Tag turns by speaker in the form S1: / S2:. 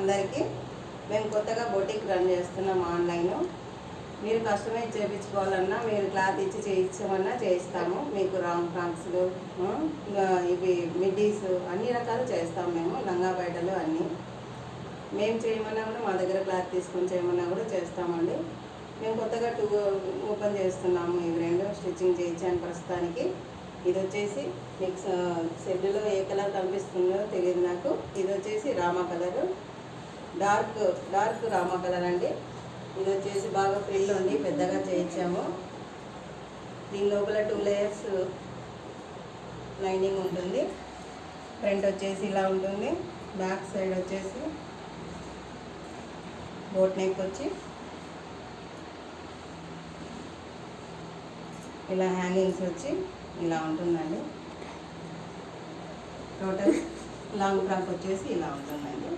S1: అందరికీ. మేము కొత్తగా బొటిక్ రన్ చేస్తున్నాం ఆన్లైన్. మీరు కస్టమైజ్ చేయించుకోవాలన్నా, మీరు క్లాత్ ఇచ్చి చేయించమన్నా చేయిస్తాము. మీకు రాంగ్ ఫ్రాక్స్లు, ఇవి మిడ్డీస్ అన్ని రకాలు చేస్తాము. మేము లంగా బయటలు అన్నీ మేము చేయమన్నా కూడా, మా దగ్గర క్లాత్ తీసుకొని చేయమన్నా కూడా చేస్తామండి. మేము కొత్తగా 2 ఓపెన్ చేస్తున్నాము. ఇవి 2 స్టిచ్చింగ్ చేయించాను ప్రస్తుతానికి. ఇది వచ్చేసి మీకు సెల్లులో ఏ కలర్ కనిపిస్తుందో తెలియదు నాకు. ఇది వచ్చేసి Rama colour, dark Rama colour అండి. ఇది వచ్చేసి బాగా ఫ్రిల్ ఉండి పెద్దగా చేయించాము. దీని లోపల 2 లేయర్స్ లైనింగ్ ఉంటుంది. ఫ్రంట్ వచ్చేసి ఇలా ఉంటుంది, బ్యాక్ సైడ్ వచ్చేసి బోట్ నెక్ వచ్చి ఇలా హ్యాంగింగ్స్ వచ్చి ఇలా ఉంటుందండి. టోటల్ లాంగ్ ఫ్రాక్ వచ్చేసి ఇలా ఉంటుందండి.